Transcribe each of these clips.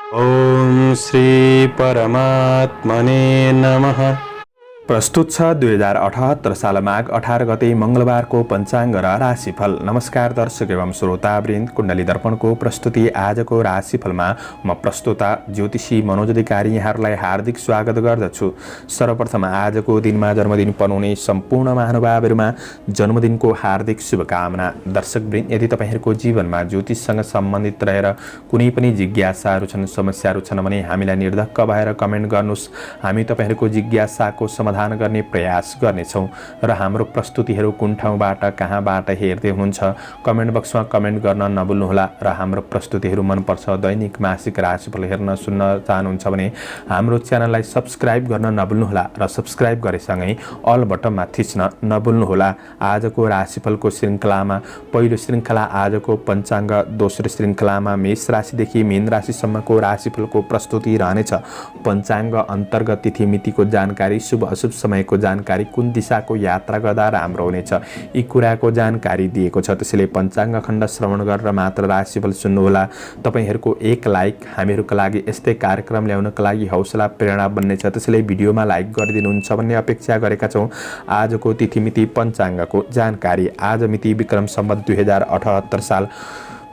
ओम श्री परमात्मने नमः। प्रस्तुत छ 2078 साल माघ 18 गते मंगलबारको पञ्चाङ्ग र राशिफल। नमस्कार दर्शक एवं श्रोतावृन्द, कुण्डली दर्पणको प्रस्तुति आजको राशिफलमा म प्रस्तुता ज्योतिषी मनोज अधिकारी यहाँहरूलाई हार्दिक स्वागत गर्दछु। सर्वप्रथम आजको दिनमा जन्मदिन पनाउने सम्पूर्ण महानुभावहरूमा जन्मदिनको हार्दिक शुभकामना। दर्शकवृन्द, यदि तपाईहरुको जीवनमा ज्योतिषसँग सम्बन्धित रहेर कुनै पनि जिज्ञासाहरू छन्, समस्याहरू छन् भने हामीलाई निर्धक्क भएर कमेन्ट गर्नुस्। हामी तपाईहरुको जिज्ञासाको समाधान गर्ने प्रयास गर्नेछौं र हाम्रो प्रस्तुतिहरू कुन ठाउँबाट कहाँबाट हेर्दै हुनुहुन्छ कमेन्ट बक्समा कमेन्ट गर्न नभुल्नुहोला। र हाम्रो प्रस्तुतिहरू मनपर्छ, दैनिक मासिक राशिफल हेर्न सुन्न चाहनुहुन्छ भने हाम्रो च्यानललाई सब्स्क्राइब गर्न नभुल्नुहोला र सब्स्क्राइब गरेसँगै अल बटनमा थिच्न नभुल्नुहोला। आजको राशिफलको श्रृङ्खलामा पहिलो श्रृङ्खला आजको पञ्चाङ्ग, दोस्रो श्रृङ्खलामा मेष राशिदेखि मीन राशिसम्मको राशिफलको प्रस्तुति रहनेछ। पञ्चाङ्ग अन्तर्गत तिथि मितिको जानकारी, शुभ अशुभ समयको जानकारी, कुन दिशाको यात्रा गर्दा राम्रो हुनेछ, यी कुराको जानकारी दिएको छ। त्यसैले पञ्चाङ्ग खण्ड श्रवण गरेर मात्र राशिफल सुन्नुहोला। तपाईहरुको एक लाइक हामीहरुका लागि यस्तै कार्यक्रम ल्याउनका लागि हौसला प्रेरणा बन्नेछ। त्यसैले भिडियोमा लाइक गरिदिनुहुन्छ भन्ने अपेक्षा गरेका छौं। आजको तिथि मिति पञ्चाङ्गको जानकारी। आज मिति विक्रम सम्वत 2078 साल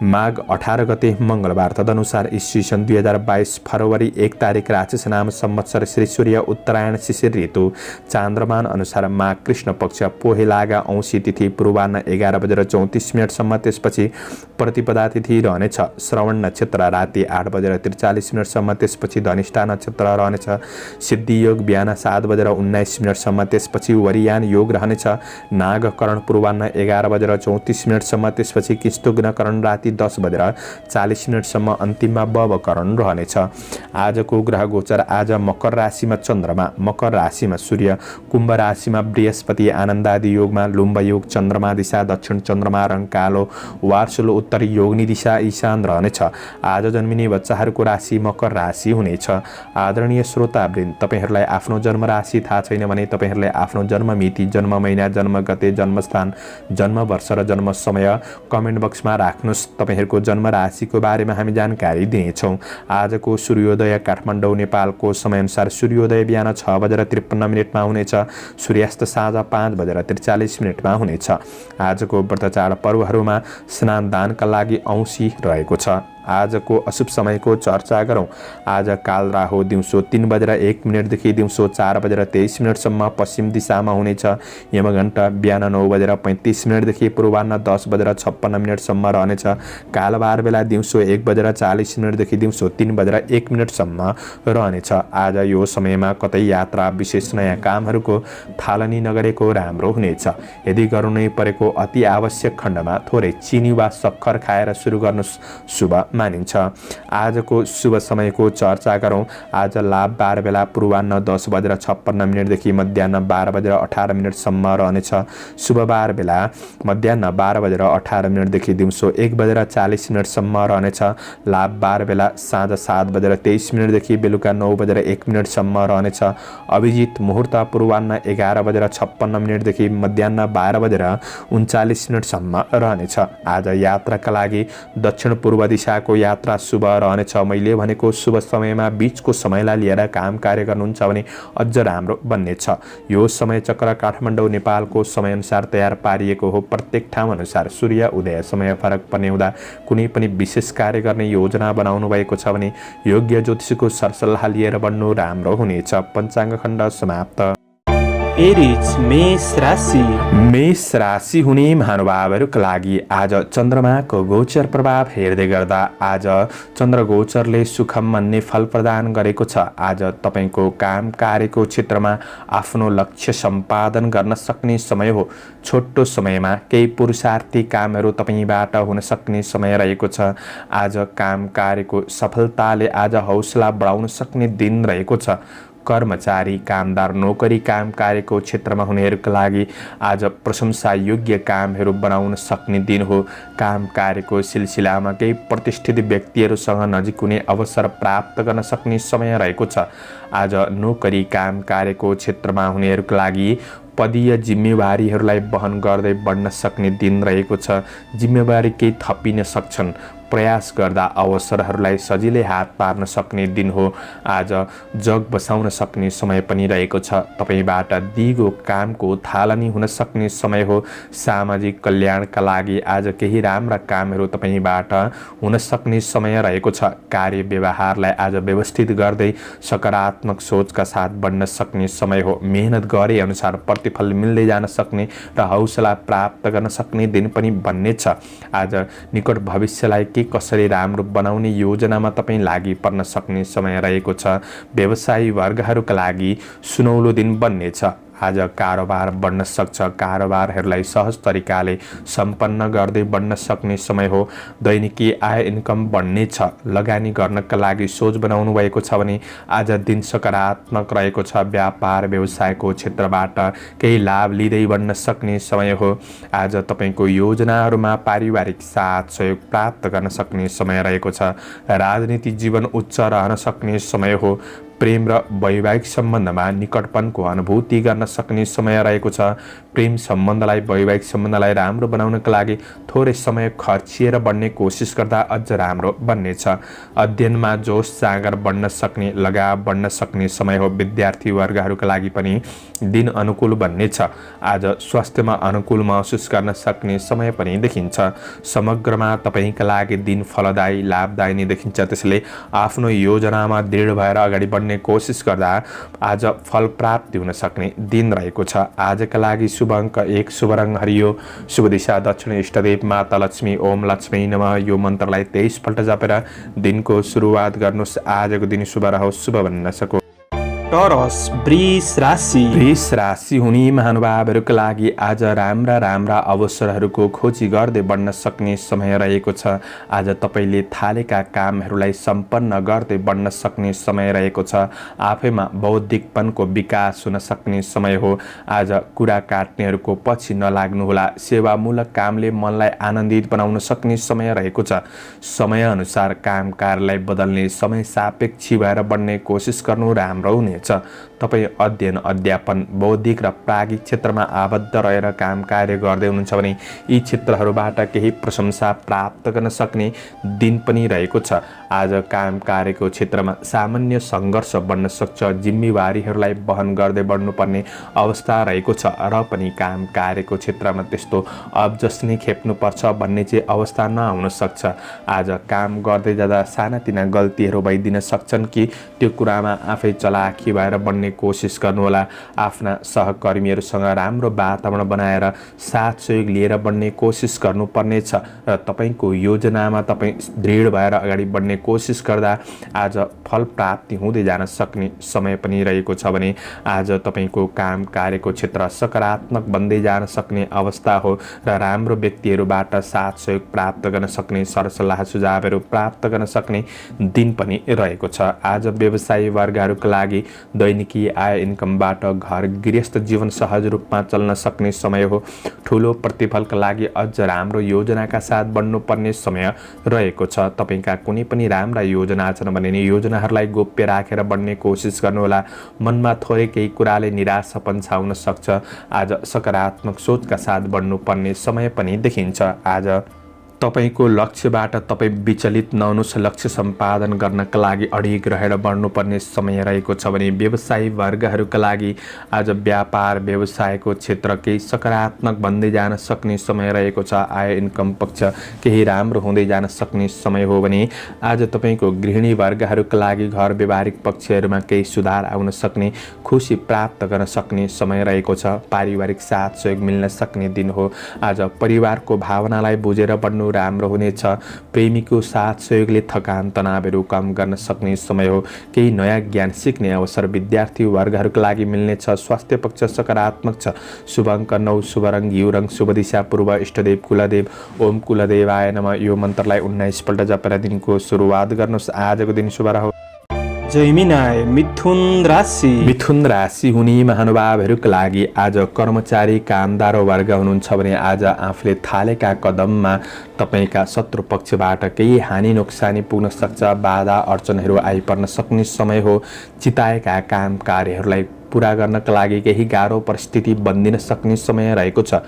माघ 18 गते मंगलबार, तदनुसार ईस्वी सन् 2022 फरवरी 1 तारिक राक्षस नाम संवत्सर श्री सूर्य उत्तरायण शिशिर ऋतु चान्द्रमान अनुसार माघ कृष्ण पक्ष पोहे लागा औंसी तिथि पूर्वाह्न 11:34 त्यसपछि प्रतिपदा तिथि रहनेछ। श्रवण नक्षत्र राति 8:43 त्यसपछि धनिष्ठा नक्षत्र रहनेछ। सिद्धि योग बिहान 7:19 त्यसपछि वरियान योग रहनेछ। नागकरण पूर्वाह्न 11:34 त्यसपछि किस्तुग्नकरण राति 10:40 अन्तिममा बवकरण रहनेछ। आजको ग्रह गोचर। आज मकर राशिमा चन्द्रमा, मकर राशिमा सूर्य, कुम्भ राशिमा बृहस्पति, आनन्दादि योगमा लुम्ब योग, चन्द्रमा दिशा दक्षिण, चन्द्रमा रङ कालो, वार्सुल उत्तर, योगनी दिशा ईशान रहनेछ। आज जन्मिने बच्चाहरूको राशि मकर राशि हुनेछ। आदरणीय श्रोतावृन्द, तपाईहरुलाई आफ्नो जन्म राशि थाहा छैन भने तपाईहरुले आफ्नो जन्म मिति, जन्म महिना, जन्म गते, जन्मस्थान, जन्म वर्ष र जन्म समय कमेन्ट बक्समा राख्नुस्। तपाईहरुको जन्म राशिको बारेमा हामी जानकारी दिनेछौं। आजको सूर्योदय काठमाडौँ नेपालको समयअनुसार सूर्योदय बिहान 6:53 हुनेछ। सूर्यास्त साँझ 5:43 हुनेछ। आजको व्रत चाड पर्वहरूमा स्नान दानका लागि औँसी रहेको छ। आजको अशुभ समयको चर्चा गरौं। आज काल राहु दिउँसो 3:01 देखि दिउँसो 4:23 पश्चिम दिशामा हुनेछ। यमघण्टा बिहान 9:35 देखि पूर्वाह्न 10:56 रहनेछ। कालबार बेला दिउँसो 1:40 देखि दिउँसो 3:01 रहनेछ। आज यो समयमा कतै यात्रा, विशेष नयाँ कामहरूको थालनी नगरेको राम्रो हुनेछ। यदि गर्नै परेको अति आवश्यक खण्डमा थोरै चिनी वा सक्खर खाएर सुरु गर्नु शुभ मानिन्छ। आजको शुभ समयको चर्चा गरौं। आज लाभ बार बेला पूर्वाह्न 10:56 देखि मध्याह्न 12:18 रहनेछ। शुभ बार बेला मध्याह्न 12:18 देखि दिउँसो 1:40 रहनेछ। लाभ बार बेला साँझ 7:23 देखि बेलुका 9:01 रहनेछ। अभिजित मुहूर्त पूर्वाह्न 11:56 देखि मध्याह्न 12:39 रहनेछ। आज यात्राका लागि दक्षिण पूर्व दिशाको यात्रा शुभ रहनेछ। मैले भनेको शुभ समयमा बीचको समयलाई लिएर काम कार्य गर्नुहुन्छ भने अझ राम्रो बन्नेछ। यो समय चक्र काठमाडौँ नेपालको समयअनुसार तयार पारिएको हो। प्रत्येक ठाउँ अनुसार सूर्य उदय समय फरक पर्ने हुँदा कुनै पनि विशेष कार्य गर्ने योजना बनाउनु भएको छ भने योग्य ज्योतिषीको सरसल्लाह लिएर बढ्नु राम्रो हुनेछ। पञ्चाङ्ग खण्ड समाप्त। एरिज मेष राशि। मेष राशि हुने महानुभावहरूका लागि आज चन्द्रमाको गोचर प्रभाव हेर्दै गर्दा आज चन्द्र गोचरले सुख मान्ने फल प्रदान गरेको छ। आज तपाईको काम कार्यको क्षेत्रमा आफ्नो लक्ष्य सम्पादन गर्न सक्ने समय हो। छोटो समयमा केही पुरुषार्थी कामहरू तपाईबाट हुन सक्ने समय रहेको छ। आज काम कार्यको सफलताले आज हौसला बढाउन सक्ने दिन रहेको छ। कर्मचारी, कामदार, नोकरी काम कार्यको क्षेत्रमा हुनेहरूका लागि आज प्रशंसा योग्य कामहरू बनाउन सक्ने दिन हो। काम कार्यको सिलसिलामा केही प्रतिष्ठित व्यक्तिहरूसँग नजिक हुने अवसर प्राप्त गर्न सक्ने समय रहेको छ। आज नोकरी काम कार्यको क्षेत्रमा हुनेहरूका लागि पदीय जिम्मेवारीहरूलाई वहन गर्दै बढ्न सक्ने दिन रहेको छ। जिम्मेवारी केही थपिन सक्छन्। प्रयास गर्दा अवसरहरूलाई सजिलै हात पार्न सक्ने दिन हो। आज जग बसाउन सक्ने समय पनि रहेको छ। तपाईबाट दिगो कामको थालनी हुन सक्ने समय हो। सामाजिक कल्याणका लागि आज केही राम्रा कामहरू तपाईबाट हुन सक्ने समय रहेको छ। कार्य व्यवहारलाई आज व्यवस्थित गर्दै सकारात्मक सोचका साथ बढ्न सक्ने समय हो। मेहनत गरे अनुसार प्रतिफल मिल्दै जान सक्ने र हौसला प्राप्त गर्न सक्ने दिन पनि बन्ने छ। आज निकट भविष्यलाई के कसरी राम्रो बनाउने योजनामा तपाईँ लागि पर्न सक्ने समय रहेको छ। व्यवसायी वर्गहरूका लागि सुनौलो दिन बन्नेछ। आज कारोबार बढ्न सक्छ। कारोबारहरूलाई सहज तरिकाले सम्पन्न गर्दै बढ्न सक्ने समय हो। दैनिकी आय इन्कम बढ्नेछ। लगानी गर्नका लागि सोच बनाउनु भएको छ भने आज दिन सकारात्मक रहेको छ। व्यापार व्यवसायको क्षेत्रबाट केही लाभ लिँदै बढ्न सक्ने समय हो। आज तपाईँको योजनाहरूमा पारिवारिक साथ सहयोग प्राप्त गर्न सक्ने समय रहेको छ। राजनीतिक जीवन उच्च रहन सक्ने समय हो। प्रेम र वैवाहिक सम्बन्धमा निकटपनको अनुभूति गर्न सक्ने समय रहेको छ। प्रेम सम्बन्धलाई वैवाहिक सम्बन्धलाई राम्रो बनाउनका लागि थोरै समय खर्चिएर बढ्ने कोसिस गर्दा अझ राम्रो बन्नेछ। अध्ययनमा जोस जाँगर बढ्न सक्ने, लगाव बढ्न सक्ने समय हो। विद्यार्थी वर्गहरूका लागि पनि दिन अनुकूल बन्नेछ। आज स्वास्थ्यमा अनुकूल महसुस गर्न सक्ने समय पनि देखिन्छ। समग्रमा तपाईँका लागि दिन फलदायी लाभदायी नै देखिन्छ। त्यसैले आफ्नो योजनामा दृढ भएर अगाडि बढ्ने कोसिस गर्दा आज फल प्राप्ति हुन सक्ने दिन रहेको छ। आजका लागि शुभ अङ्क 1, शुभ रङ हरियो, शुभ दिशा दक्षिण, इष्टदेव माता लक्ष्मी। ओम लक्ष्मी नमः यो मन्त्रलाई 23 पल्ट जपेर दिनको सुरुवात गर्नुहोस्। आजको दिन शुभ रहोस्, शुभ बन्न सको। टोरस वृष राशि। वृष राशि हुने महानुभावहरूका लागि आज राम्रा राम्रा अवसरहरूको खोजी गर्दै बढ्न सक्ने समय रहेको छ। आज तपाईँले थालेका कामहरूलाई सम्पन्न गर्दै बढ्न सक्ने समय रहेको छ। आफैमा बौद्धिकपनको विकास हुन सक्ने समय हो। आज कुरा काट्नेहरूको पछि नलाग्नुहोला। सेवामूलक कामले मनलाई आनन्दित बनाउन सक्ने समय रहेको छ। समयअनुसार काम कार्यलाई बदल्ने, समय सापेक्षी भएर बढ्ने कोसिस गर्नु राम्रो हुने। तपाईँ अध्ययन, अध्यापन, बौद्धिक र प्राज्ञिक क्षेत्रमा आबद्ध रहेर काम कार्य गर्दै हुनुहुन्छ भने यी क्षेत्रहरूबाट केही प्रशंसा प्राप्त गर्न सक्ने दिन पनि रहेको छ। आज काम कार्यको क्षेत्रमा सामान्य सङ्घर्ष बढ्न सक्छ। जिम्मेवारीहरूलाई वहन गर्दै बढ्नुपर्ने अवस्था रहेको छ र पनि काम कार्यको क्षेत्रमा त्यस्तो अब्जस नै खेप्नुपर्छ भन्ने चाहिँ अवस्था नआउन सक्छ। आज काम गर्दै जाँदा सानातिना गल्तीहरू भइदिन सक्छन् कि त्यो कुरामा आफै चलाखी भएर बढ्ने कोसिस गर्नुहोला। आफ्ना सहकर्मीहरूसँग राम्रो वातावरण बनाएर साथ सहयोग लिएर बढ्ने कोसिस गर्नुपर्नेछ र तपाईँको योजनामा तपाईँ दृढ भएर अगाडि बढ्ने कोसिस गर्दा आज फल प्राप्ति हुँदै जान सक्ने समय पनि रहेको छ भने आज तपाईँको काम कार्यको क्षेत्र सकारात्मक बन्दै जान सक्ने अवस्था हो र राम्रो व्यक्तिहरूबाट साथ सहयोग प्राप्त गर्न सक्ने, सरसल्लाह सुझावहरू प्राप्त गर्न सक्ने दिन पनि रहेको छ। आज व्यवसायी वर्गहरूका लागि दैनिकी आय इन्कमबाट घर गृहस्थ जीवन सहज रूपमा चल्न सक्ने समय हो। ठुलो प्रतिफलका लागि अझ राम्रो योजनाका साथ बढ्नुपर्ने समय रहेको छ। तपाईँका कुनै पनि राम्रा योजना छन् भने योजनाहरूलाई गोप्य राखेर बढ्ने कोसिस गर्नुहोला। मनमा थोरै केही कुराले निराशापन छाउन सक्छ। आज सकारात्मक सोचका साथ बढ्नुपर्ने समय पनि देखिन्छ। आज तपाईको लक्ष्यबाट तपाईँ विचलित नहुनुहोस्। लक्ष्य सम्पादन गर्नका लागि अडिग रहेर बढ्नुपर्ने समय रहेको छ भने व्यवसायी वर्गहरूका लागि आज व्यापार व्यवसायको क्षेत्र केही सकारात्मक बन्दै जान सक्ने समय रहेको छ। आय इन्कम पक्ष केही राम्रो हुँदै जान सक्ने समय हो भने आज तपाईँको गृहिणी वर्गहरूका लागि घर व्यवहारिक पक्षहरूमा केही सुधार आउन सक्ने, खुसी प्राप्त गर्न सक्ने समय रहेको छ। पारिवारिक साथ सहयोग मिल्न सक्ने दिन हो। आज परिवारको भावनालाई बुझेर बढ्नु राम्रो हुनेछ। प्रेमीको साथ सहयोगले थकान तनावहरू कम गर्न सक्ने समय हो। केही नयाँ ज्ञान सिक्ने अवसर विद्यार्थी वर्गहरूका लागि मिल्नेछ। स्वास्थ्य पक्ष सकारात्मक छ। शुभ अङ्क 9, शुभ रङ घिउ रङ, शुभ दिशा पूर्व, इष्टदेव कुलदेव। ओम कुलदेवाय नमः यो मन्त्रलाई 19 पल्ट जपेर दिनको सुरुवात गर्नुहोस्। आजको दिन शुभ रहोस्। जैमिनाय मिथुन राशि। मिथुन राशि हुने महानुभावहरूका लागि आज कर्मचारी कामदार वर्ग हुनुहुन्छ भने आज आफूले थालेका कदममा तपाईँका शत्रु पक्षबाट केही हानि नोक्सानी पुग्न सक्छ। बाधा अडचनहरू आइपर्न सक्ने समय हो। चिताएका काम कार्यहरूलाई पूरा गर्नका लागि केही गाह्रो परिस्थिति बन्दिन सक्ने समय रहेको छ।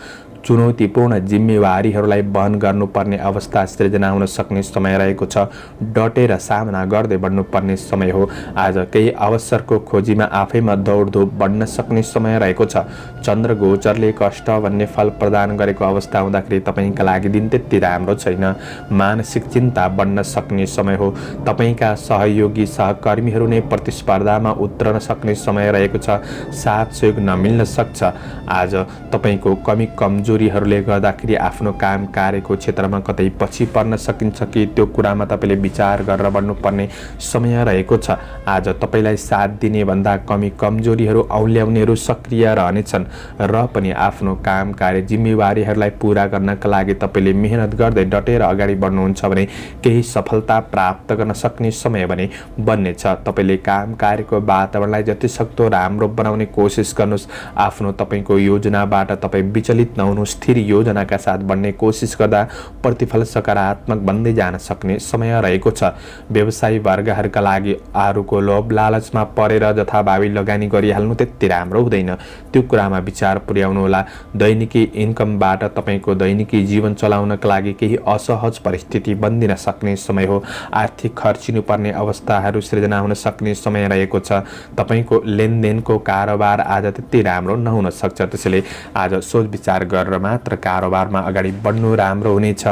चुनौतीपूर्ण जिम्मेवारीहरूलाई वहन गर्नुपर्ने अवस्था सिर्जना हुन सक्ने समय रहेको छ। डटेर सामना गर्दै बढ्नुपर्ने समय हो। आज केही अवसरको खोजीमा आफैमा दौडधुप बढ्न सक्ने समय रहेको छ। चन्द्र गोचरले कष्ट भन्ने फल प्रदान गरेको अवस्था हुँदाखेरि तपाईँका लागि दिन त्यति राम्रो छैन। मानसिक चिन्ता बढ्न सक्ने समय हो। तपाईँका सहयोगी सहकर्मीहरू नै प्रतिस्पर्धामा उत्रन सक्ने समय रहेको छ। साथ सहयोग नमिल्न सक्छ। आज तपाईँको कमी कमजोरीहरूले गर्दाखेरि आफ्नो काम कार्यको क्षेत्रमा कतै पछि पर्न सकिन्छ कि त्यो कुरामा तपाईँले विचार गरेर बढ्नुपर्ने समय रहेको छ। आज तपाईँलाई साथ दिने भन्दा कमी कमजोरीहरू औल्याउनेहरू सक्रिय रहनेछन् र पनि आफ्नो काम कार्य जिम्मेवारीहरूलाई पूरा गर्नका लागि तपाईँले मेहनत गर्दै डटेर अगाडि बढ्नुहुन्छ भने केही सफलता प्राप्त गर्न सक्ने समय भने बन्नेछ। तपाईँले काम कार्यको वातावरणलाई जतिसक्दो राम्रो बनाउने कोसिस गर्नुहोस्। आफ्नो तपाईँको योजनाबाट तपाईँ विचलित नहुनु। स्थिर योजनाका साथ बढ्ने कोसिस गर्दा प्रतिफल सकारात्मक बन्दै जान सक्ने समय रहेको छ। व्यवसायी वर्गहरूका लागि अरूको लोभ लालचमा परेर जथाभावी लगानी गरिहाल्नु त्यति राम्रो हुँदैन। त्यो कुरामा विचार पुर्याउनुहोला। दैनिकी इन्कमबाट तपाईँको दैनिकी जीवन चलाउनका लागि केही असहज परिस्थिति बन्दिन सक्ने समय हो। आर्थिक खर्चिनुपर्ने अवस्थाहरू सृजना हुन सक्ने समय रहेको छ। तपाईँको लेनदेनको कारोबार आज त्यति राम्रो नहुन सक्छ। त्यसैले आज सोच विचार गरेर मात्र कारोबारमा अगाडि बढ्नु राम्रो हुनेछ।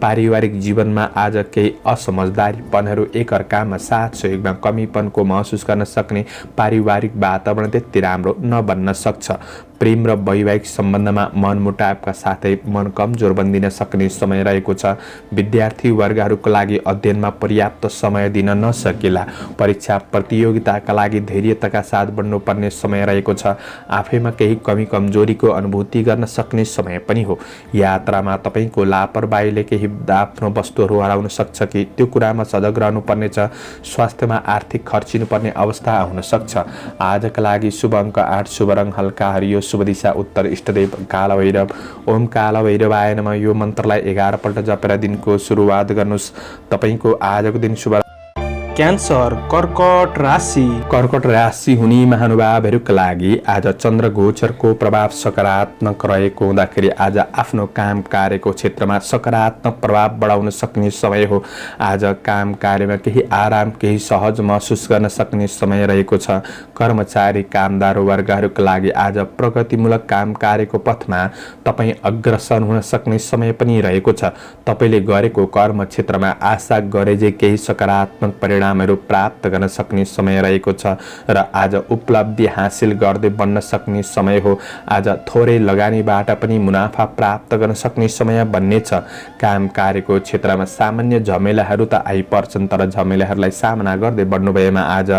पारिवारिक जीवनमा आज केही असमझदारीपनहरू एकअर्कामा साथ सहयोगमा कमीपनको महसुस गर्न सक्ने पारिवारिक वातावरण त्यति राम्रो नबन्न सक्छ। प्रेम र वैवाहिक सम्बन्धमा मनमुटावका साथै मन कमजोर बन्दिन सक्ने समय रहेको छ। विद्यार्थी वर्गहरूको लागि अध्ययनमा पर्याप्त समय दिन नसकेला। परीक्षा प्रतियोगिताका लागि धैर्यताका साथ बढ्नुपर्ने समय रहेको छ। आफैमा केही कमी कमजोरीको अनुभूति गर्न सक्ने समय पनि हो। यात्रामा तपाईँको लापरवाहीले केही आफ्नो वस्तुहरू हराउन सक्छ कि त्यो कुरामा सजग रहनुपर्नेछ। स्वास्थ्यमा आर्थिक खर्चिनुपर्ने अवस्था हुन सक्छ। आजका लागि शुभ अङ्क 8, शुभ रङ हल्का हरियो, शुभ दिशा उत्तर, इष्टदेव कालभैरव। ओम कालभैरवाय नमः। यो मन्त्रलाई 11 पल्ट जपेर दिनको सुरुवात गर्नुहोस्। तपाईँको आजको दिन शुभ। क्यान्सर कर्कट राशि। कर्कट राशि हुने महानुभावहरूका लागि आज चन्द्र गोचरको प्रभाव सकारात्मक रहेको हुँदाखेरि आज आफ्नो काम कार्यको क्षेत्रमा सकारात्मक प्रभाव बढाउन सक्ने समय हो। आज काम कार्यमा केही आराम केही सहज महसुस गर्न सक्ने समय रहेको छ। कर्मचारी कामदार वर्गहरूका लागि आज प्रगतिमूलक काम कार्यको पथमा तपाईँ अग्रसर हुन सक्ने समय पनि रहेको छ। तपाईँले गरेको कर्म क्षेत्रमा आशा गरे जे केही सकारात्मक परिणामहरू प्राप्त गर्न सक्ने समय रहेको छ र आज उपलब्धि हासिल गर्दै बन्न सक्ने समय हो। आज थोरै लगानीबाट पनि मुनाफा प्राप्त गर्न सक्ने समय बन्नेछ। काम कार्यको क्षेत्रमा सामान्य झमेलाहरू त आइपर्छन् तर झमेलाहरूलाई सामना गर्दै बढ्नु भएमा आज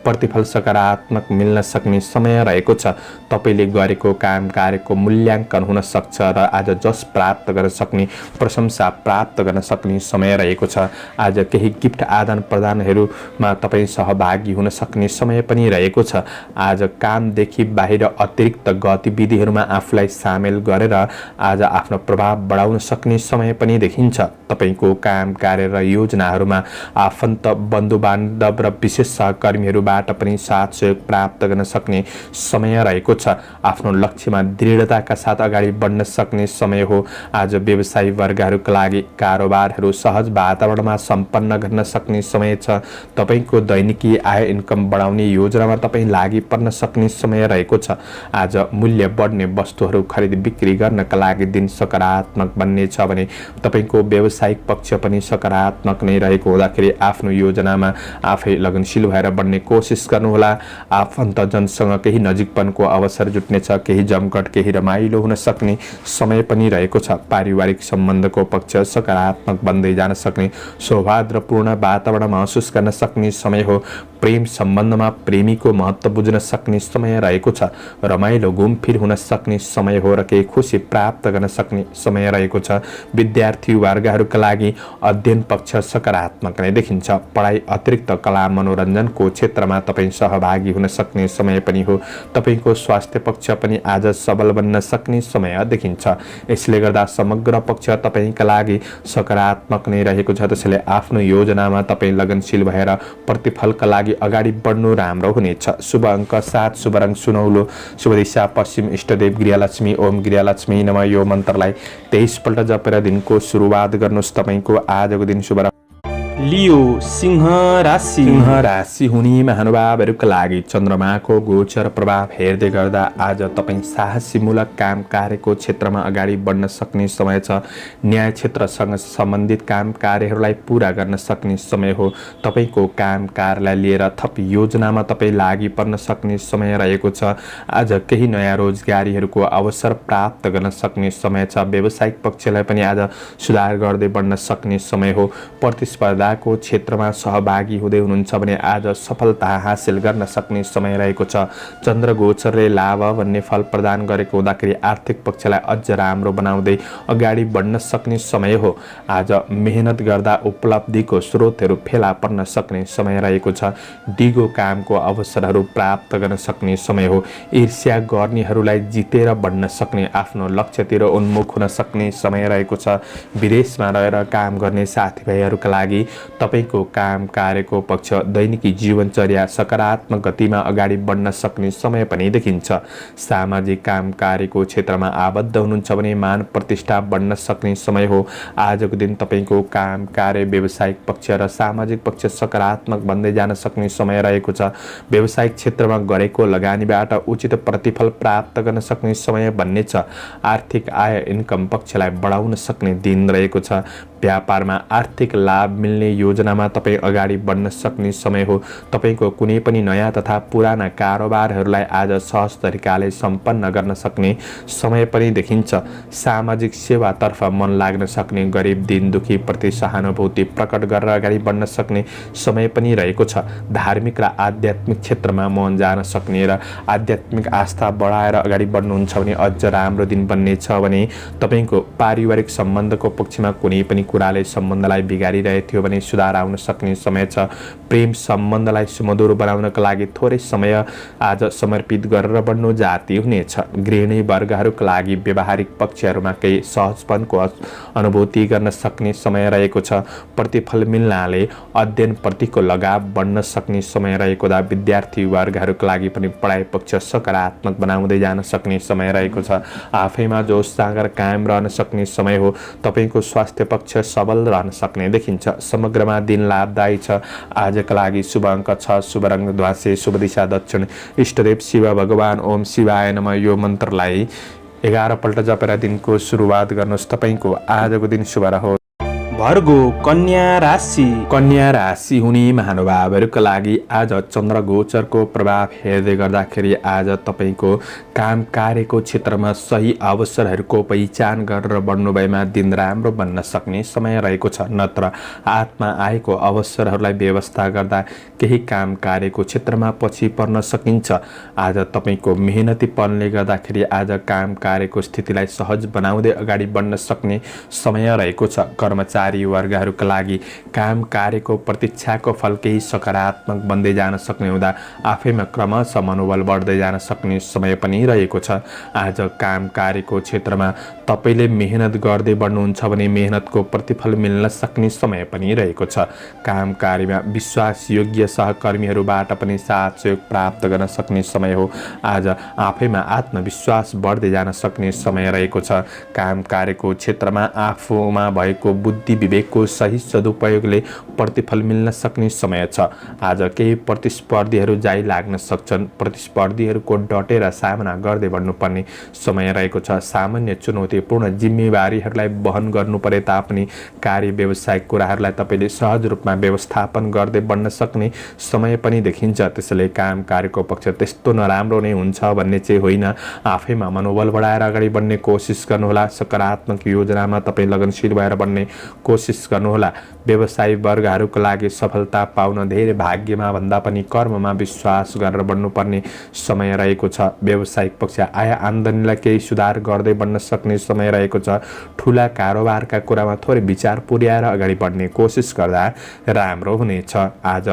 प्रतिफल सकारात्मक मिल्न सक्ने समय रहेको छ। तपाईँले गरेको काम कार्यको मूल्याङ्कन हुन सक्छ र आज जस प्राप्त गर्न सक्ने प्रशंसा प्राप्त गर्न सक्ने समय रहेको छ। आज केही गिफ्ट आदान प्रदानहरूमा तपाईँ सहभागी हुन सक्ने समय पनि रहेको छ। आज कामदेखि बाहिर अतिरिक्त गतिविधिहरूमा आफूलाई सामेल गरेर आज आफ्नो प्रभाव बढाउन सक्ने समय पनि देखिन्छ। तपाईँको काम कार्य र योजनाहरूमा आफन्त बन्धु बान्धव र विशेष सहकर्मीहरूबाट पनि साथ सहयोग प्राप्त गर्न सक्ने समय रहेको छ। आफ्नो लक्ष्यमा दृढताका साथ अगाडि बढ्न सक्ने समय हो। आज व्यवसायी वर्गहरूका लागि कारोबारहरू सहज वातावरणमा सम्पन्न गर्न सक्ने समय छ। तपाईँको दैनिकी आय इन्कम बढाउने योजनामा तपाईँ लागि पर्न सक्ने समय रहेको छ। आज मूल्य बढ्ने वस्तुहरू खरिद बिक्री गर्नका लागि दिन सकारात्मक बन्नेछ भने तपाईँको व्यावसायिक पक्ष पनि सकारात्मक नै रहेको हुँदाखेरि आफ्नो योजनामा आफै लगनशील भएर बढ्ने कोसिस गर्नुहोला। आफन्तजनसँग केही नजिकपनको अवसर जुट्नेछ। केही जमघट केही रमाइलो हुन सक्ने समय पनि रहेको छ। पारिवारिक सम्बन्धको पक्ष सकारात्मक बन्दै जान सक्ने सौहार्दपूर्ण वातावरण महसुस गर्न सक्ने समय हो। प्रेम सम्बन्धमा प्रेमीको महत्त्व बुझ्न सक्ने समय रहेको छ। रमाइलो घुमफिर हुन सक्ने समय हो र केही खुसी प्राप्त गर्न सक्ने समय रहेको छ। विद्यार्थी वर्गहरू विद्यार्थीहरूका लागि अध्ययन पक्ष सकारात्मक नै देखिन्छ। पढाइ अतिरिक्त कला मनोरञ्जनको क्षेत्रमा तपाईँ सहभागी हुन सक्ने समय पनि हो। तपाईँको स्वास्थ्य पक्ष पनि आज सबल बन्न सक्ने समय देखिन्छ। यसले गर्दा समग्र पक्ष तपाईँका लागि सकारात्मक नै रहेको छ। त्यसैले आफ्नो योजनामा तपाईँ लगनशील भएर प्रतिफलका लागि अगाडि बढ्नु राम्रो हुनेछ। शुभ अङ्क 7, शुभ रङ सुनौलो, शुभ दिशा पश्चिम, इष्टदेव गृहलक्ष्मी। ओम गृहलक्ष्मी नमः यो मन्त्रलाई 23 पल्ट जपेर दिनको सुरुवात गर्नुहोस्। तपाईंको आजको दिन शुभ। लियो सिंह राशि। सिंह राशि हुने महानुभावहरूका लागि चन्द्रमाको गोचर प्रभाव हेर्दै गर्दा आज तपाईँ साहसीमूलक काम कार्यको क्षेत्रमा अगाडि बढ्न सक्ने समय छ। न्याय क्षेत्रसँग सम्बन्धित काम कार्यहरूलाई पूरा गर्न सक्ने समय हो। तपाईँको काम कार्यलाई लिएर थप योजनामा तपाईँ लागि पर्न सक्ने समय रहेको छ। आज केही नयाँ रोजगारीहरूको अवसर प्राप्त गर्न सक्ने समय छ। व्यावसायिक पक्षलाई पनि आज सुधार गर्दै बढ्न सक्ने समय हो। प्रतिस्पर्धा को क्षेत्रमा सहभागी हुँदै हुनुहुन्छ भने आज सफलता हासिल गर्न सक्ने समय रहेको छ। चन्द्र गोचरले लाभ भन्ने फल प्रदान गरेको हुँदाखेरि आर्थिक पक्षलाई अझ राम्रो बनाउँदै अगाडि बढ्न सक्ने समय हो। आज मेहनत गर्दा उपलब्धिको स्रोतहरू फेला पर्न सक्ने समय रहेको छ। दिगो कामको अवसरहरू प्राप्त गर्न सक्ने समय हो। ईर्ष्या गर्नेहरूलाई जितेर बढ्न सक्ने, आफ्नो लक्ष्यतिर उन्मुख हुन सक्ने समय रहेको छ। विदेशमा रहेर काम गर्ने साथीभाइहरूका लागि तपाईको काम कार्यको पक्ष दैनिकी जीवनचर्या सकारात्मक गतिमा अगाडि बढ्न सक्ने समय पनि देखिन्छ। सामाजिक काम कार्यको क्षेत्रमा आबद्ध हुनुहुन्छ भने मान प्रतिष्ठा बढ्न सक्ने समय हो। आजको दिन तपाईको काम कार्य व्यावसायिक पक्ष र सामाजिक पक्ष सकारात्मक बन्दै जान सक्ने समय रहेको छ। व्यावसायिक क्षेत्रमा गरेको लगानीबाट उचित प्रतिफल प्राप्त गर्न सक्ने समय बन्ने छ। आर्थिक आय इन्कम पक्षलाई बढाउन सक्ने दिन रहेको छ। व्यापारमा आर्थिक लाभ मिल्ने योजनामा तपाईँ अगाडि बढ्न सक्ने समय हो। तपाईको कुनै पनि नयाँ तथा पुराना कारोबारहरूलाई आज सहज तरिकाले सम्पन्न गर्न सक्ने समय पनि देखिन्छ। सामाजिक सेवातर्फ मन लाग्न सक्ने, गरिब दीन दुखी प्रति सहानुभूति प्रकट गरेर अगाडि बढ्न सक्ने समय पनि रहेको छ। धार्मिक र आध्यात्मिक क्षेत्रमा मन जान सक्ने र आध्यात्मिक आस्था बढाएर अगाडि बढ्नुहुन्छ भने अझ राम्रो दिन बन्नेछ भने तपाईको पारिवारिक सम्बन्धको पक्षमा कुनै पनि कुराले सम्बन्धलाई बिगारिरहेको थियो भने सुधार आउन सक्ने समय छ। प्रेम सम्बन्धलाई सुमधुर बनाउनका लागि थोरै समय आज समर्पित गरेर बढ्नु जाती हुनेछ। गृहिणी वर्गहरूका लागि व्यावहारिक पक्षहरूमा केही सहजपनको अनुभूति गर्न सक्ने समय रहेको छ। प्रतिफल मिल्नाले अध्ययन प्रतिको लगाव बढ्न सक्ने समय रहेको हुँदा विद्यार्थी वर्गहरूका लागि पनि पढाइ पक्ष सकारात्मक बनाउँदै जान सक्ने समय रहेको छ। आफैमा जोस जाँगर कायम रहन सक्ने समय हो। तपाईको स्वास्थ्य पक्ष सबल रहन सक्ने देखिन्छ। समग्रमा दिन लाभदायी छ। आजका लागि शुभ अङ्क 6, शुभ रङ ध्वाँसे, शुभ दिशा दक्षिण, इष्टदेव शिव भगवान। ओम शिवाय नमः यो मन्त्रलाई 11 पल्ट जपेर दिनको सुरुवात गर्नुहोस्। तपाईको आजको दिन शुभ रहोस्। भर्गो कन्या राशि। कन्या राशि हुने महानुभावहरूका लागि आज चन्द्र गोचरको प्रभाव हेर्दै गर्दाखेरि आज तपाईको काम कार्यको क्षेत्रमा सही अवसरहरूको पहिचान गरेर बढ्नुभएमा दिन राम्रो बन्न सक्ने समय रहेको छ। नत्र हातमा आएको अवसरहरूलाई व्यवस्था गर्दा केही काम कार्यको क्षेत्रमा पछि पर्न सकिन्छ। आज तपाईको मेहनतीपनले गर्दाखेरि आज काम कार्यको स्थितिलाई सहज बनाउँदै अगाडि बढ्न सक्ने समय रहेको छ। कर्मचारी वर्गहरूका लागि काम कार्यको प्रतीक्षाको फल केही सकारात्मक बन्दै जान सक्ने हुँदा आफैमा क्रमशः मनोबल बढ्दै जान सक्ने समय पनि रहेको छ। आज काम कार्यको क्षेत्रमा तपाईले मेहनत गर्दै बढ्नुहुन्छ भने मेहनतको प्रतिफल मिल्न सक्ने समय पनि रहेको छ। काम कार्यमा विश्वासयोग्य सहकर्मीहरूबाट पनि साथ सहयोग प्राप्त गर्न सक्ने समय हो। आज आफैमा आत्मविश्वास बढ्दै जान सक्ने समय रहेको छ। काम कार्यको क्षेत्रमा आफूमा भएको बुद्धि विवेकको सही सदुपयोगले प्रतिफल मिल्न सक्ने समय छ। आज केही प्रतिस्पर्धीहरू जाइ लाग्न सक्छन्। प्रतिस्पर्धीहरूको डटेर सामना गर्दै बढ्नुपर्ने समय रहेको छ। सामान्य चुनौतीपूर्ण जिम्मेवारीहरूलाई वहन गर्नु परे तापनि कार्य व्यवसायिक कुराहरूलाई तपाईले सहज रूपमा व्यवस्थापन गर्दै बढ्न सक्ने समय पनि देखिन्छ। त्यसैले काम कार्यको पक्ष त्यस्तो नराम्रो नै हुन्छ भन्ने चाहिँ होइन। आफैमा मनोबल बढाएर अगाडि बढ्ने कोसिस गर्नुहोला। सकारात्मक योजनामा तपाईँ लगनशील भएर बढ्ने कोसिस गर्नुहोला। व्यवसायी वर्गहरूका लागि सफलता पाउन धेरै भाग्यमा भन्दा पनि कर्ममा विश्वास गरेर बढ्नुपर्ने समय रहेको छ। व्यावसायिक पक्ष आय आम्दानीलाई केही सुधार गर्दै बढ्न सक्ने समय रहेको छ। ठुला कारोबारका कुरामा थोरै विचार पुर्याएर अगाडि बढ्ने कोसिस गर्दा राम्रो हुनेछ। आज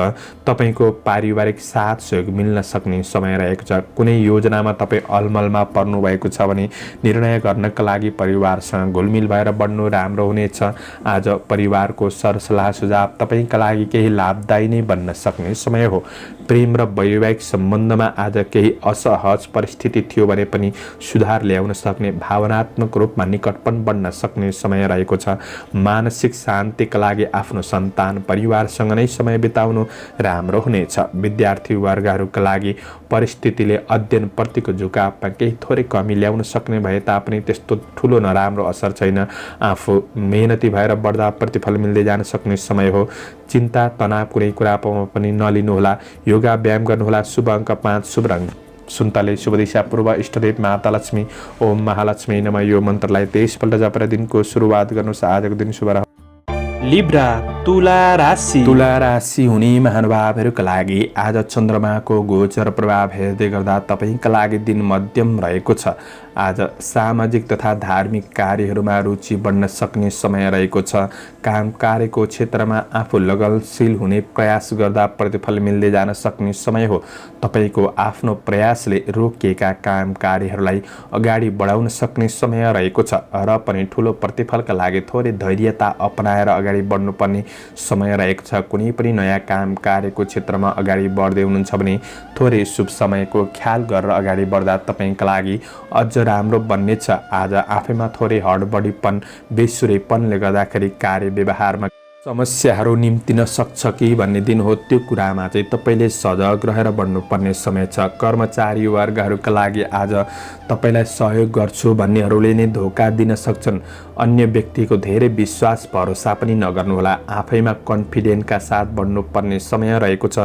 तपाईको पारिवारिक साथ सहयोग मिल्न सक्ने समय रहेको छ। कुनै योजनामा तपाईँ अलमलमा पर्नु भएको छ भने निर्णय गर्नका लागि परिवारसँग घुलमिल भएर बढ्नु राम्रो हुनेछ। आज परिवारको सरसल्लाह सुझाव तपाईका लागि केही लाभदायी नै बन्न सक्ने समय हो। प्रेम र वैवाहिक सम्बन्धमा आज केही असहज परिस्थिति थियो भने पनि सुधार ल्याउन सक्ने, भावनात्मक रूपमा निकटपन बन्न सक्ने समय रहेको छ। मानसिक शान्तिका लागि आफ्नो सन्तान परिवारसँग नै समय बिताउनु राम्रो हुनेछ। विद्यार्थी वर्गहरूका लागि परिस्थितिले अध्ययन प्रतिको झुकावमा केही थोरै कमी ल्याउन सक्ने भए तापनि त्यस्तो ठुलो नराम्रो असर छैन। आफू मेहनती भएर बढ्दा प्रतिफल मिल्दै जान सक्ने समय हो। चिन्ता तनाव कुनै कुरामा पनि नलिनुहोला। योगा व्यायाम गर्नुहोला। शुभ अङ्क 5, शुभ रङ सुन्तले, शुभ दिशा पूर्व, इष्टदेव माता लक्ष्मी। ओम महालक्ष्मी नमः। यो मन्त्रलाई 23 पल्ट जपेर दिनको सुरुवात गर्नुहोस्। आजको दिन शुभ रह्यो। लिब्रा तुला राशि। तुला राशि हुने महानुभावहरूका लागि आज चन्द्रमाको गोचर प्रभाव हेर्दै गर्दा तपाईका लागि दिन मध्यम रहेको छ। आज सामाजिक तथा धार्मिक कार्यहरूमा रुचि बढ्न सक्ने समय रहेको छ। काम कार्यको क्षेत्रमा आफू लगनशील हुने प्रयास गर्दा प्रतिफल मिल्दै जान सक्ने समय हो। तपाईको आफ्नो प्रयासले रोकिएका काम कार्यहरूलाई अगाडि बढाउन सक्ने समय रहेको छ र पनि ठुलो प्रतिफलका लागि थोरै धैर्यता अपनाएर अगाडि बढ्नुपर्ने समय रहेको छ। कुनै पनि नयाँ काम कार्यको क्षेत्रमा अगाडि बढ्दै हुनुहुन्छ भने थोरै शुभ समयको ख्याल गरेर अगाडि बढ्दा तपाईका लागि अझ राम्रो बन्नेछ। आज आफैमा थोरै हडबडीपन, बेसुरैपनले गर्दाखेरि कार्य व्यवहारमा समस्याहरू निम्तिन सक्छ कि भन्ने दिन हो। त्यो कुरामा चाहिँ तपाईले सजग रहेर बढ्नुपर्ने समय छ। कर्मचारी वर्गहरूका लागि आज तपाईलाई सहयोग गर्छु भन्नेहरूले नै धोका दिन सक्छन्। अन्य व्यक्तिको धेरै विश्वास भरोसा पनि नगर्नुहोला। आफैमा कन्फिडेन्टका साथ बढ्नुपर्ने समय रहेको छ।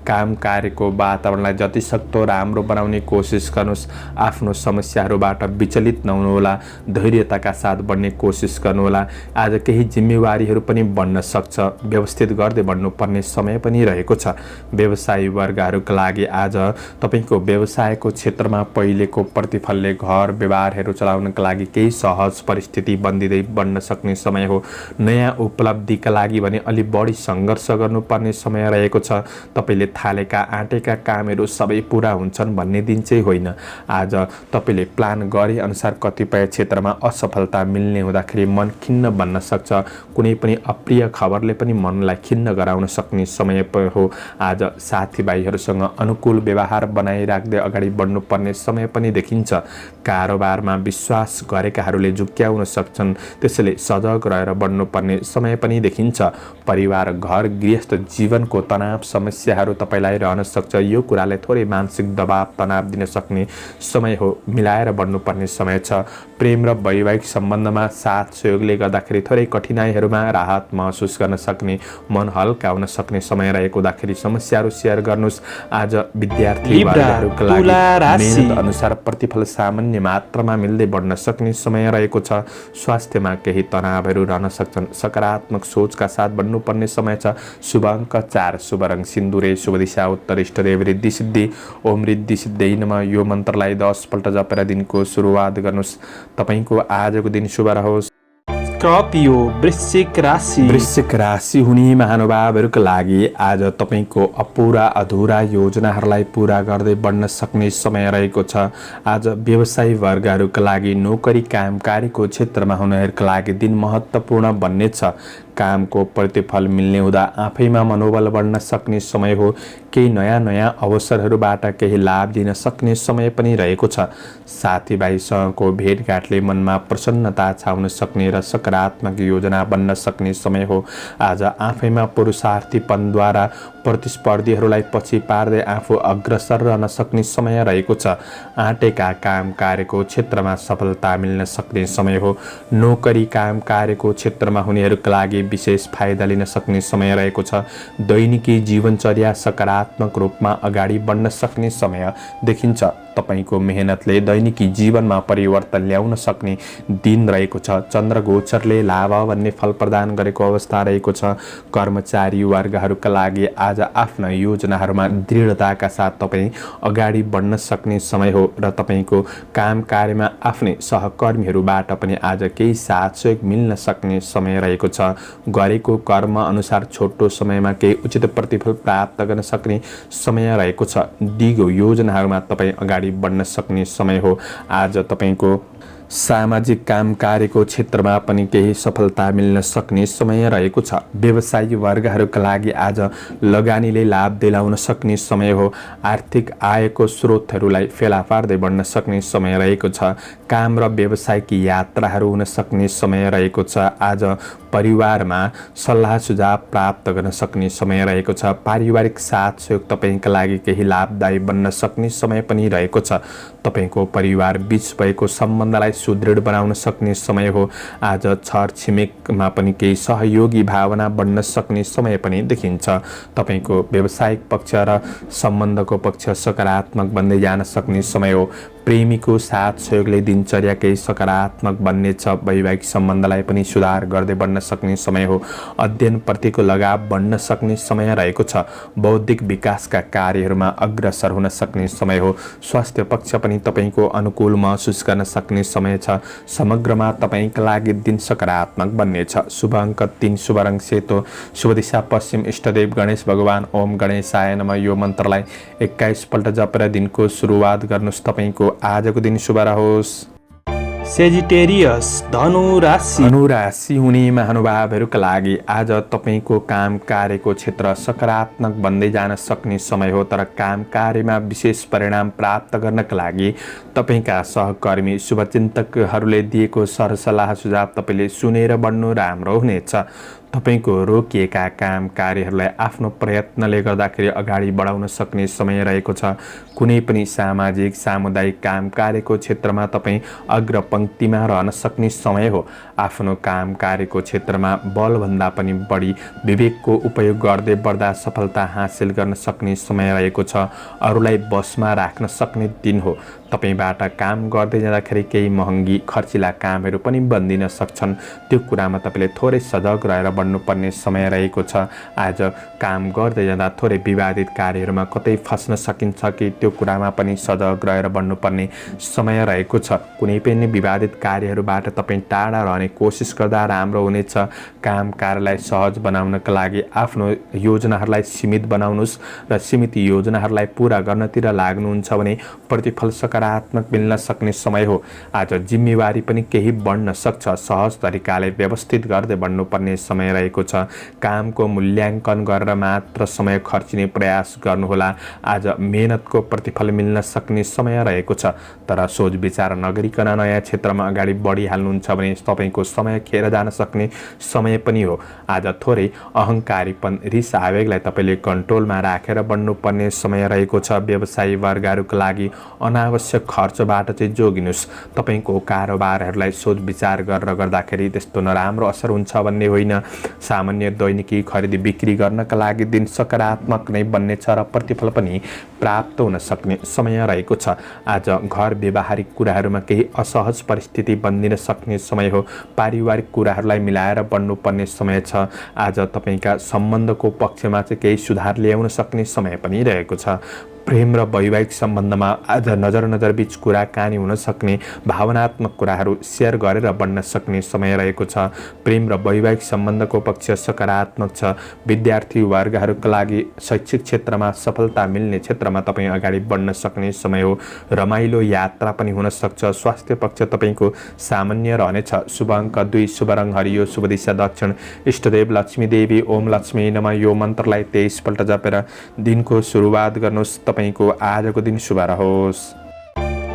काम कार्यको वातावरणलाई जतिसक्दो राम्रो बनाउने कोसिस गर्नुहोस्। आफ्नो समस्याहरूबाट विचलित नहुनुहोला। धैर्यताका साथ बढ्ने कोसिस गर्नुहोला। आज केही जिम्मेवारीहरू पनि बढ्न सक्छ। व्यवस्थित गर्दै बढ्नुपर्ने समय पनि रहेको छ। व्यवसायी वर्गहरूका लागि आज तपाईको व्यवसायको क्षेत्रमा पहिलेको प्रतिफलले घर व्यवहारहरू चलाउनका लागि केही सहज परिस्थिति बन्दिँदै बढ्न सक्ने समय हो। नयाँ उपलब्धिका लागि भने अलि बढी सङ्घर्ष गर्नुपर्ने समय रहेको छ। तपाईले थालेका आँटेका कामहरू सबै पुरा हुन्छन् भन्ने दिन चाहिँ होइन। आज तपाईले प्लान गरे अनुसार कतिपय क्षेत्रमा असफलता मिल्ने हुँदाखेरि मन खिन्न बन्न सक्छ। कुनै पनि अप्रिय खबरले पनि मनलाई खिन्न गराउन सक्ने समय हो। आज साथीभाइहरूसँग अनुकूल व्यवहार बनाइराख्दै अगाडि बढ्नुपर्ने समय पनि देखिन्छ। कारोबारमा विश्वास गरेकाहरूले झुक्क्याउन सक्छन्, त्यसैले सजग रहेर बढ्नुपर्ने समय पनि देखिन्छ। परिवार, घर, गृहस्थ जीवनको तनाव समस्याहरू तपाईलाई रहन सक्छ। यो कुराले थोरै मानसिक दबाव तनाव दिन सक्ने समय हो। मिलाएर बढ्नुपर्ने समय छ। प्रेम र वैवाहिक सम्बन्धमा साथ सहयोगले गर्दाखेरि थोरै कठिनाइहरूमा राहत महसुस गर्न सक्ने, मन हल्का हुन सक्ने समय रहेको हुँदाखेरि समस्याहरू सेयर गर्नुहोस्। आज विद्यार्थी वर्गहरूका लागि मेहनत अनुसार प्रतिफल सामान्य मात्रामा मिल्दै बढ्न सक्ने समय रहेको छ। स्वास्थ्यमा केही तनावहरू रहन सक्छन्। सकारात्मक सोचका साथ बढ्नुपर्ने समय छ। शुभ अङ्क 4, शुभ रङ सिन्दुरे, शुभ दिशा उत्तर, इष्टदेव रिद्धि सिद्धि। ओम रिद्धि सिद्धि नमः। यो मन्त्रलाई 10 पल्ट जपेर दिनको सुरुवात गर्नुहोस्। तपाईको आजको दिन शुभ रहोस्। स्कर्पियो वृश्चिक राशि। वृश्चिक राशि हुने महानुभावहरूका लागि आज तपाईको अपुरा अधुरा योजनाहरूलाई पूरा गर्दै बढ्न सक्ने समय रहेको छ। आज व्यवसायी वर्गहरूका लागि नोकरी काम कार्यको क्षेत्रमा हुनेहरूका लागि दिन महत्त्वपूर्ण बन्नेछ। कामको प्रतिफल मिल्ने हुँदा आफैमा मनोबल बढ्न सक्ने समय हो। केही नयाँ अवसरहरूबाट केही लाभ दिन सक्ने समय पनि रहेको छ। साथीभाइसँगको भेटघाटले मनमा प्रसन्नता छाउन सक्ने र सकारात्मक योजना बन्न सक्ने समय हो। आज आफैमा पुरुषार्थीपनद्वारा प्रतिस्पर्धीहरूलाई पछि पार्दै आफू अग्रसर रहन सक्ने समय रहेको छ। आँटेका काम कार्यको क्षेत्रमा सफलता मिल्न सक्ने समय हो। नोकरी काम कार्यको क्षेत्रमा हुनेहरूका लागि विशेष फाइदा लिन सक्ने समय रहेको छ। दैनिकी जीवनचर्या सकारात्मक रूपमा अगाडि बढ्न सक्ने समय देखिन्छ। तपाईको मेहनतले दैनिकी जीवनमा परिवर्तन ल्याउन सक्ने दिन रहेको छ। चन्द्र गोचरले लाभ भन्ने फल प्रदान गरेको अवस्था रहेको छ। कर्मचारी वर्गहरूका लागि आज आफ्ना योजनाहरूमा दृढताका साथ तपाईँ अगाडि बढ्न सक्ने समय हो र तपाईको काम कार्यमा आफ्नै सहकर्मीहरूबाट पनि आज केही साथ सहयोग मिल्न सक्ने समय रहेको छ। गरेको कर्म अनुसार छोटो समयमा केही उचित प्रतिफल प्राप्त गर्न सक्ने समय रहेको छ। दिगो योजनाहरूमा तपाईँ अगाडि बढ्न सक्ने समय हो। आज तपाईको सामाजिक काम कार्यको क्षेत्रमा पनि केही सफलता मिल्न सक्ने समय रहेको छ। व्यवसायी वर्गहरूका लागि आज लगानीले लाभ दिलाउन सक्ने समय हो। आर्थिक आयको स्रोतहरूलाई फेला पार्दै बढ्न सक्ने समय रहेको छ। काम र व्यवसायिक यात्राहरू हुन सक्ने समय रहेको छ। आज परिवारमा सल्लाह सुझाव प्राप्त गर्न सक्ने समय रहेको छ। पारिवारिक साथ सहयोग तपाईका लागि केही लाभदायी बन्न सक्ने समय पनि रहेको छ। तपाईको परिवार बीच भएको सम्बन्धलाई सुदृढ बनाउन सक्ने समय हो। आज छर छिमेकमा पनि केही सहयोगी भावना बढ्न सक्ने समय पनि देखिन्छ। तपाईको व्यावसायिक पक्ष र सम्बन्धको पक्ष सकारात्मक बन्दै जान सक्ने समय हो। प्रेमीको साथ सहयोगले दिनचर्या केही सकारात्मक बन्नेछ। वैवाहिक सम्बन्धलाई पनि सुधार गर्दै बढ्न सक्ने समय हो। अध्ययनप्रतिको लगाव बढ्न सक्ने समय रहेको छ। बौद्धिक विकासका कार्यहरूमा अग्रसर हुन सक्ने समय हो। स्वास्थ्य पक्ष पनि तपाईको अनुकूल महसुस गर्न सक्ने समय छ। समग्रमा तपाईका लागि दिन सकारात्मक बन्नेछ। शुभ अङ्क 3, शुभ रङ सेतो, शुभ दिशा पश्चिम, इष्टदेव गणेश भगवान। ओम गणेशाय नमः। यो मन्त्रलाई 21 पल्ट जपेर दिनको सुरुवात गर्नुहोस्। तपाईको आजको दिन शुभ रहोस्। सेजिटेरियस धनु राशि। धनु राशि हुने महानुभावहरूका लागि आज तपाईको काम कार्यको क्षेत्र सकारात्मक बन्दै जान सक्ने समय हो। तर काम कार्यमा विशेष परिणाम प्राप्त गर्नका लागि तपाईका सहकर्मी शुभचिन्तकहरूले दिएको सरसल्लाह सुझाव तपाईले सुनेर बढ्नु राम्रो हुनेछ। तपाईको रोकिएका काम कार्यहरूलाई आफ्नो प्रयत्नले गर्दाखेरि अगाडि बढाउन सक्ने समय रहेको छ। कुनै पनि सामाजिक सामुदायिक काम कार्यको क्षेत्रमा तपाईँ अग्रपङ्क्तिमा रहन सक्ने समय हो। आफ्नो काम कार्यको क्षेत्रमा बलभन्दा पनि बढी विवेकको उपयोग गर्दै बढ्दा सफलता हासिल गर्न सक्ने समय रहेको छ। अरूलाई बसमा राख्न सक्ने दिन हो। तपाईबाट काम गर्दै जाँदाखेरि केही महँगी खर्चिला कामहरू पनि बन्दिन सक्छन्। त्यो कुरामा तपाईँले थोरै सजग रहेर बढ्नुपर्ने समय रहेको छ। आज काम गर्दै जाँदा थोरै विवादित कार्यहरूमा कतै फस्न सकिन्छ कि त्यो कुरामा पनि सजग रहेर बढ्नुपर्ने समय रहेको छ। कुनै पनि विवादित कार्यहरूबाट तपाईँ टाढा रहने कोसिस गर्दा राम्रो हुनेछ। काम कार्यलाई सहज बनाउनका लागि आफ्नो योजनाहरूलाई सीमित बनाउनुहोस् र सीमित योजनाहरूलाई पुरा गर्नतिर लाग्नुहुन्छ भने प्रतिफल सकारात्मक मिल्न सक्ने समय हो। आज जिम्मेवारी पनि केही बढ्न सक्छ। सहज तरिकाले व्यवस्थित गर्दै बढ्नुपर्ने समय रहेको छ। कामको मूल्याङ्कन गरेर मात्र समय खर्चिने प्रयास गर्नुहोला। आज मेहनतको प्रतिफल मिल्न सक्ने समय रहेको छ। तर सोच विचार नगरिकन नयाँ क्षेत्रमा अगाडि बढिहाल्नुहुन्छ भने तपाईँको समय खेर जान सक्ने समय पनि हो। आज थोरै अहङ्कारीपन रिस आवेगलाई तपाईँले कन्ट्रोलमा राखेर बढ्नुपर्ने समय रहेको छ। व्यवसायी वर्गहरूका लागि अनावश्यक खर्चबाट चाहिँ जोगिनुहोस्। तपाईँको कारोबारहरूलाई सोच विचार गरेर गर्दाखेरि त्यस्तो नराम्रो असर हुन्छ भन्ने होइन। सामान्य दैनिकी खरिदी बिक्री गर्नका लागि दिन सकारात्मक नै बन्नेछ र प्रतिफल पनि प्राप्त हुन सक्ने समय रहेको छ। आज घर व्यावहारिक कुराहरूमा केही असहज परिस्थिति बन्दिन सक्ने समय हो। पारिवारिक कुराहरूलाई मिलाएर बढ्नुपर्ने समय छ। आज तपाईँका सम्बन्धको पक्षमा चाहिँ केही सुधार ल्याउन सक्ने समय पनि रहेको छ। प्रेम र वैवाहिक सम्बन्धमा आज नजर बीच कुराकानी हुन सक्ने, भावनात्मक कुराहरू सेयर गरेर बढ्न सक्ने समय रहेको छ। प्रेम र वैवाहिक सम्बन्धको पक्ष सकारात्मक छ। विद्यार्थी वर्गहरूका लागि शैक्षिक क्षेत्रमा सफलता मिल्ने क्षेत्रमा तपाईँ अगाडि बढ्न सक्ने समय हो। रमाइलो यात्रा पनि हुन सक्छ। स्वास्थ्य पक्ष तपाईँको सामान्य रहनेछ। शुभ अङ्क 2, शुभ रङ हरियो, शुभ दिशा दक्षिण, इष्टदेव लक्ष्मी देवी। ओम लक्ष्मी नमः। यो मन्त्रलाई 23 पल्ट जपेर दिनको सुरुवात गर्नुहोस्। तपाईको आजको दिन शुभ रहोस्।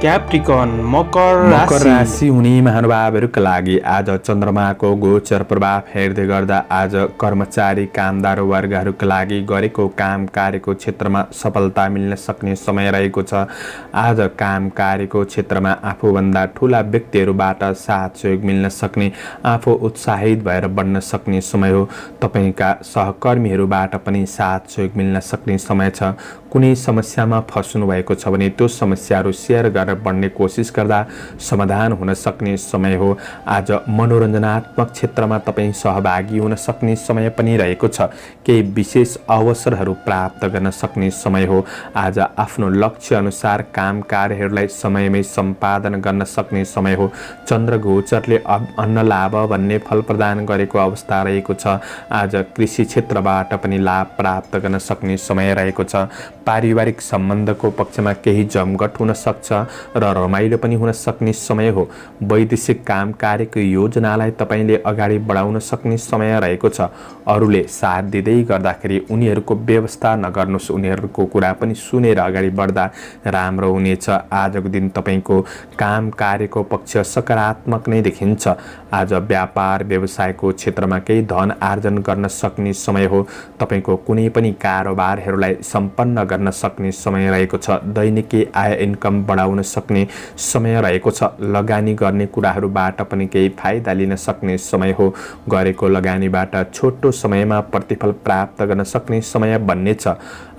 क्याप्रिकन मकर मकर राशि। राशि हुने महानुभावहरूका लागि आज चन्द्रमाको गोचर प्रभाव हेर्दै गर्दा आज कर्मचारी कामदार वर्गहरूका लागि गरेको काम कार्यको क्षेत्रमा सफलता मिल्न सक्ने समय रहेको छ। आज काम कार्यको क्षेत्रमा आफूभन्दा ठुला व्यक्तिहरूबाट साथ सहयोग मिल्न सक्ने, आफू उत्साहित भएर बढ्न सक्ने समय हो। तपाईँका सहकर्मीहरूबाट पनि साथ सहयोग मिल्न सक्ने समय छ। कुनै समस्यामा फस्नु भएको छ भने त्यो समस्याहरू सेयर गरेर बढ्ने कोसिस गर्दा समाधान हुन सक्ने समय हो। आज मनोरञ्जनात्मक क्षेत्रमा तपाईँ सहभागी हुन सक्ने समय पनि रहेको छ। केही विशेष अवसरहरू प्राप्त गर्न सक्ने समय हो। आज आफ्नो लक्ष्य अनुसार काम कार्यहरूलाई समयमै सम्पादन गर्न सक्ने समय हो। चन्द्र गोचरले अन्न लाभ भन्ने फल प्रदान गरेको अवस्था रहेको छ। आज कृषि क्षेत्रबाट पनि लाभ प्राप्त गर्न सक्ने समय रहेको छ। पारिवारिक सम्बन्धको पक्षमा केही जमघट हुन सक्छ र रमाइलो पनि हुन सक्ने समय हो। वैदेशिक काम कार्यको योजनालाई तपाईँले अगाडि बढाउन सक्ने समय रहेको छ। अरूले साथ दिँदै गर्दाखेरि उनीहरूको व्यवस्था नगर्नुहोस्, उनीहरूको कुरा पनि सुनेर अगाडि बढ्दा राम्रो हुनेछ। आजको दिन तपाईँको काम कार्यको पक्ष सकारात्मक नै देखिन्छ। आज व्यापार व्यवसायको क्षेत्रमा केही धन आर्जन गर्न सक्ने समय हो। तपाईँको कुनै पनि कारोबारहरूलाई सम्पन्न गर्न सक्ने समय रहेको छ। दैनिकी आय इन्कम बढाउन सक्ने समय रहेको छ। लगानी गर्ने कुराहरूबाट पनि केही फाइदा लिन सक्ने समय हो। गरेको लगानीबाट छोटो समयमा प्रतिफल प्राप्त गर्न सक्ने समय बन्नेछ।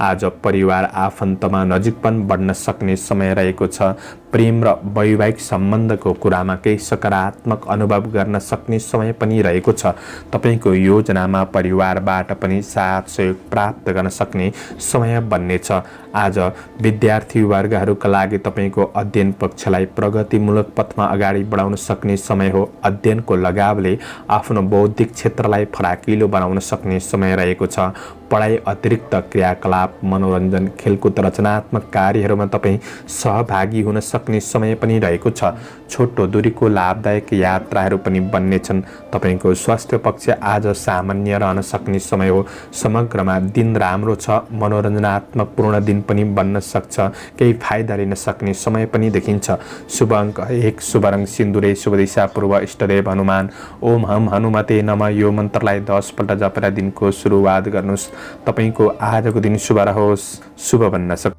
आज परिवार आफन्तमा नजिकपन बढ्न सक्ने समय रहेको छ। प्रेम र वैवाहिक सम्बन्धको कुरामा केही सकारात्मक अनुभव गर्न सक्ने समय पनि रहेको छ। तपाईँको योजनामा परिवारबाट पनि साथ सहयोग प्राप्त गर्न सक्ने समय बन्नेछ। आज विद्यार्थी वर्गहरूका लागि तपाईँको अध्ययन पक्षलाई प्रगतिमूलक पथमा अगाडि बढाउन सक्ने समय हो। अध्ययनको लगावले आफ्नो बौद्धिक क्षेत्रलाई फराकिलो बनाउन सक्ने समय रहेको छ। पढाइ अतिरिक्त क्रियाकलाप, मनोरञ्जन, खेलकुद, रचनात्मक कार्यहरूमा तपाईँ सहभागी हुन सक्ने समय पनि रहेको छ। छोटो दूरीको लाभदायक यात्राहरू पनि बन्नेछन्। तपाईँको स्वास्थ्य पक्ष आज सामान्य रहन सक्ने समय हो। समग्रमा दिन राम्रो छ। मनोरञ्जनात्मक पूर्ण दिन पनि बन्न सक्छ। केही फाइदा लिन सक्ने समय पनि देखिन्छ। शुभ अङ्क 1, शुभ रङ सिन्दुरे, शुभ दिशा पूर्व, इष्टदेव हनुमान। ओम हम हनुमते नमः यो मन्त्रलाई 10 पल्ट जपेर दिनको सुरुवात गर्नुहोस्। तपाईको आजको दिन शुभ रहोस्, शुभ बन्न सक्छ।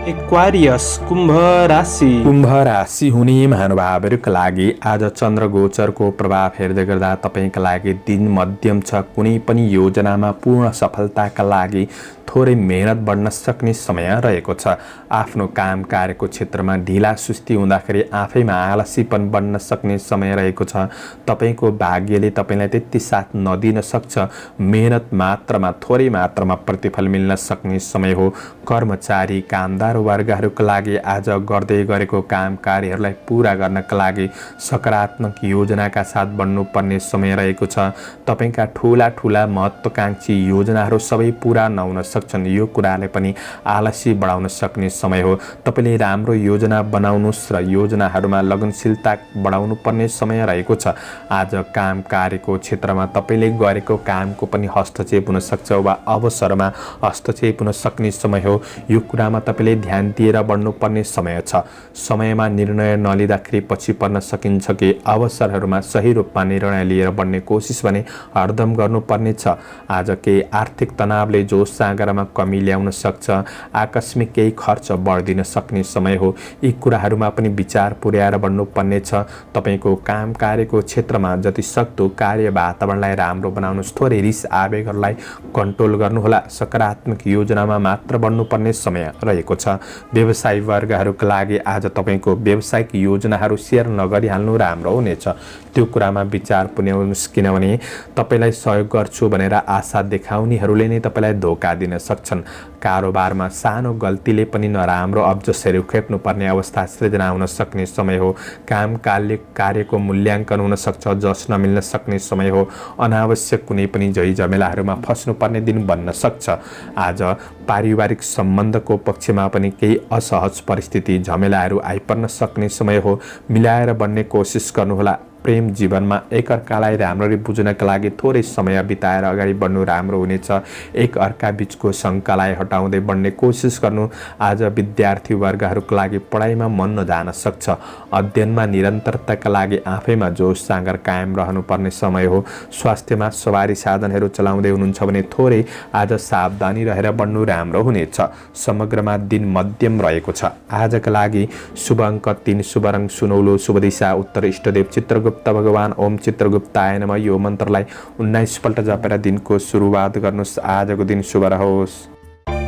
एक्वारियस कुम्भ राशि। कुम्भ राशि हुने महानुभावहरूका लागि आज चन्द्र गोचरको प्रभाव हेर्दै गर्दा तपाईँका लागि दिन मध्यम छ। कुनै पनि योजनामा पूर्ण सफलताका लागि थोरै मेहनत बढ्न सक्ने समय रहेको छ। आफ्नो काम कार्यको क्षेत्रमा ढिला सुस्ती हुँदाखेरि आफैमा आलसीपन बढ्न सक्ने समय रहेको छ। तपाईँको भाग्यले तपाईँलाई त्यति साथ नदिन सक्छ। मेहनत मात्रामा थोरै मात्रामा प्रतिफल मिल्न सक्ने समय हो। कर्मचारी कामदार वर्गहरूका लागि आज गर्दै गरेको काम कार्यहरूलाई पूरा गर्नका लागि सकारात्मक योजनाका साथ बढ्नुपर्ने समय रहेको छ। तपाईँका ठुला ठुला महत्त्वकाङ्क्षी योजनाहरू सबै पूरा नहुन सक्छन्। यो कुराले पनि आलस्य बढाउन सक्ने समय हो। तपाईँले राम्रो योजना बनाउनुहोस् र योजनाहरूमा लगनशीलता बढाउनु पर्ने समय रहेको छ। आज काम कार्यको क्षेत्रमा तपाईँले गरेको कामको पनि हस्तक्षेप हुन सक्छ वा अवसरमा हस्तक्षेप हुन सक्ने समय हो। यो कुरामा तपाईँले ध्यान दिएर बढ्नुपर्ने समय छ। समयमा निर्णय नलिँदाखेरि पछि पर्न सकिन्छ कि अवसरहरूमा सही रूपमा निर्णय लिएर बढ्ने कोसिस भने हरदम गर्नुपर्ने छ। आज केही आर्थिक तनावले जोस जाँगरमा कमी ल्याउन सक्छ। आकस्मिक केही खर्च बढिदिन सक्ने समय हो। यी कुराहरूमा पनि विचार पुर्याएर बढ्नुपर्ने छ। तपाईँको काम कार्यको क्षेत्रमा जति सक्दो कार्य वातावरणलाई राम्रो बनाउनुहोस्। थोरै रिस आवेगहरूलाई कन्ट्रोल गर्नुहोला। सकारात्मक योजनामा मात्र बढ्नुपर्ने समय रहेको छ। व्यवसायी वर्गहरूका लागि आज तपाईँको व्यावसायिक योजनाहरू सेयर नगरिहाल्नु राम्रो हुनेछ। त्यो कुरामा विचार पुर्याउनुहोस्, किनभने तपाईँलाई सहयोग गर्छु भनेर आशा देखाउनेहरूले नै तपाईँलाई धोका दिन सक्छन्। कारोबारमा सानो गल्तीले पनि नराम्रो अब्जसहरू खेप्नुपर्ने अवस्था सृजना हुन सक्ने समय हो। काम कार्यको मूल्याङ्कन हुन सक्छ, जस नमिल्न सक्ने समय हो। अनावश्यक कुनै पनि झै झमेलाहरूमा फस्नुपर्ने दिन बन्न सक्छ। आज पारिवारिक सम्बन्धको पक्षमा पनि केही असहज परिस्थिति झमेलाहरू आइपर्न सक्ने समय हो। मिलाएर बढ्ने कोसिस गर्नुहोला। प्रेम जीवनमा एकअर्कालाई राम्ररी बुझ्नका लागि थोरै समय बिताएर अगाडि बढ्नु राम्रो हुनेछ। एकअर्का बीचको शङ्कालाई हटाउँदै बढ्ने कोसिस गर्नु आज विद्यार्थी वर्गहरूका लागि पढाइमा मन नजान सक्छ। अध्ययनमा निरन्तरताका लागि आफैमा जोस जाँगर कायम रहनुपर्ने समय हो। स्वास्थ्यमा सवारी साधनहरू चलाउँदै हुनुहुन्छ भने थोरै आज सावधानी रहेर बढ्नु राम्रो हुनेछ। समग्रमा दिन मध्यम रहेको छ। आजका लागि शुभ अङ्क 3, शुभ रङ सुनौलो, शुभ दिशा उत्तर, इष्टदेव चित्रगुप्त भगवान। ओम चित्रगुप्ताय नमः यो मन्त्रलाई 19 पल्ट जपेर दिनको सुरुवात गर्नुहोस्। आजको दिन शुभ रहोस्।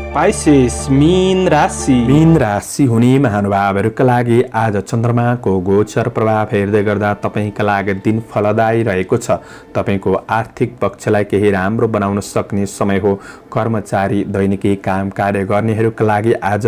पाइसेस मीन राशि। मीन राशि हुने महानुभावहरूका लागि आज चन्द्रमाको गोचर प्रभाव हेर्दै गर्दा तपाईँका लागि दिन फलदायी रहेको छ। तपाईँको आर्थिक पक्षलाई केही राम्रो बनाउन सक्ने समय हो। कर्मचारी, दैनिकी काम कार्य गर्नेहरूका लागि आज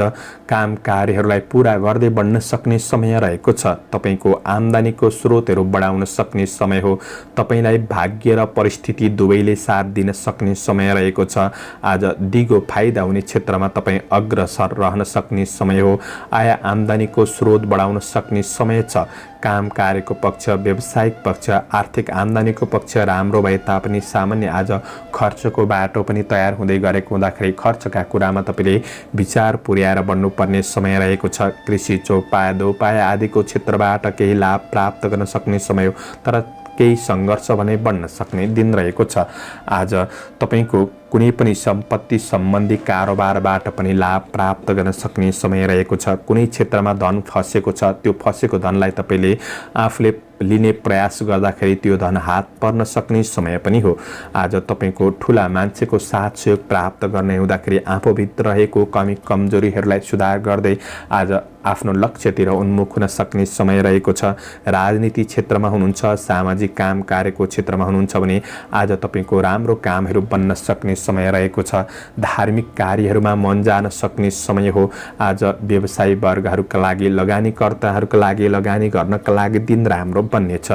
काम कार्यहरूलाई पुरा गर्दै बढ्न सक्ने समय रहेको छ। तपाईँको आम्दानीको स्रोतहरू बढाउन सक्ने समय हो। तपाईँलाई भाग्य र परिस्थिति दुवैले साथ दिन सक्ने समय रहेको छ। आज दिगो फाइदा हुने क्षेत्रमा तपाईँ अग्रसर रहन सक्ने समय हो। आय आम्दानीको स्रोत बढाउन सक्ने समय छ। काम कार्यको पक्ष, व्यावसायिक पक्ष, आर्थिक आम्दानीको पक्ष राम्रो भए तापनि सामान्य आज खर्चको बाटो पनि तयार हुँदै गरेको हुँदाखेरि खर्चका कुरामा तपाईँले विचार पुर्याएर बढ्नुपर्ने समय रहेको छ। कृषि, चौपाया, दोपाया आदिको क्षेत्रबाट केही लाभ प्राप्त गर्न सक्ने समय हो, तर केही सङ्घर्ष भने बढ्न सक्ने दिन रहेको छ। आज तपाईँको कुनै पनि सम्पत्ति सम्बन्धी कारोबारबाट पनि लाभ प्राप्त गर्न सक्ने समय रहेको छ। कुनै क्षेत्रमा धन फसेको छ, त्यो फसेको धनलाई तपाईँले आफूले लिने प्रयास गर्दाखेरि त्यो धन हात पर्न सक्ने समय पनि हो। आज तपाईँको ठुला मान्छेको साथ सहयोग प्राप्त गर्ने हुँदाखेरि आफूभित्र रहेको कमी कमजोरीहरूलाई सुधार गर्दै आज आफ्नो लक्ष्यतिर उन्मुख हुन सक्ने समय रहेको छ। राजनीति क्षेत्रमा हुनुहुन्छ, सामाजिक काम कार्यको क्षेत्रमा हुनुहुन्छ भने आज तपाईँको राम्रो कामहरू बन्न सक्ने समय रहेको छ। धार्मिक कार्यहरूमा मन जान सक्ने समय हो। आज व्यवसायी वर्गहरूका लागि, लगानीकर्ताहरूका लागि लगानी गर्नका लागि दिन राम्रो बन्नेछ।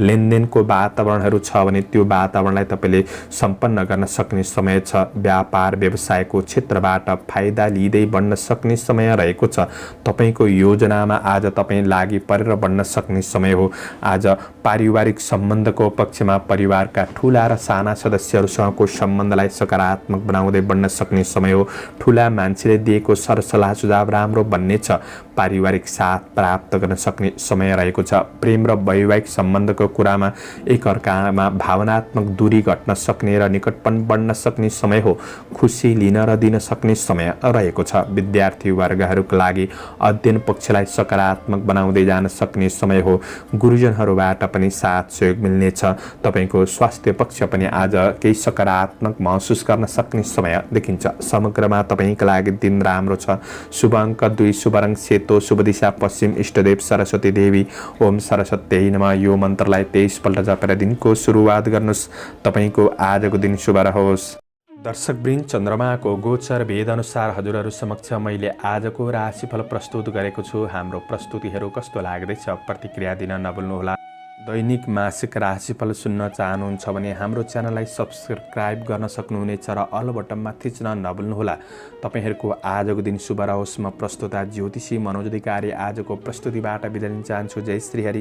लेनदेनको वातावरणहरू छ भने त्यो वातावरणलाई तपाईँले सम्पन्न गर्न सक्ने समय छ। व्यापार व्यवसायको क्षेत्रबाट फाइदा लिँदै बढ्न सक्ने समय रहेको छ। तपाईँको योजनामा आज तपाईँ लागि परेर बढ्न सक्ने समय हो। आज पारिवारिक सम्बन्धको पक्षमा परिवारका ठुला र साना सदस्यहरूसँगको सम्बन्धलाई सकारात्मक बनाउँदै बढ्न सक्ने समय हो। ठुला मान्छेले दिएको सरसल्लाह सुझाव राम्रो बन्नेछ। पारिवारिक साथ प्राप्त गर्न सक्ने समय रहेको छ। प्रेम र वैवाहिक सम्बन्धको कुरामा एकअर्कामा भावनात्मक दूरी घट्न सक्ने र निकटपन बढ्न सक्ने समय हो। खुसी लिन र दिन सक्ने समय रहेको छ। विद्यार्थी वर्गहरूका लागि अध्ययन पक्षलाई सकारात्मक बनाउँदै जान सक्ने समय हो। गुरुजनहरूबाट पनि साथ सहयोग मिल्नेछ। तपाईँको स्वास्थ्य पक्ष पनि आज केही सकारात्मक महसुस गर्न सक्ने समय देखिन्छ। समग्रमा तपाईँका लागि दिन राम्रो छ। शुभ अङ्क 2, शुभ रङ सेतो, शुभ दिशा पश्चिम, इष्टदेव सरस्वती देवी। ओम सरस्वती नमः यो मन्त्रलाई 23 पल्ट जपेर दिनको सुरुवात गर्नुहोस्। तपाईँको आजको दिन शुभ रहोस्। दर्शकवृन्द, चन्द्रमाको गोचर भेद अनुसार हजुरहरू समक्ष मैले आजको राशिफल प्रस्तुत गरेको छु। हाम्रो प्रस्तुतिहरू कस्तो लाग्दैछ प्रतिक्रिया दिन नभुल्नुहोला। दैनिक मासिक राशिफल सुन्न चाहनुहुन्छ भने हाम्रो च्यानललाई सब्सक्राइब गर्न सक्नुहुनेछ र अल बटनमा थिच्न नभुल्नुहोला। तपाईहरूको आजको दिन शुभ रहोस्। म प्रस्तुता ज्योतिषी मनोज अधिकारी आजको प्रस्तुतिबाट बिदा लिन चाहन्छु। जय श्री हरि।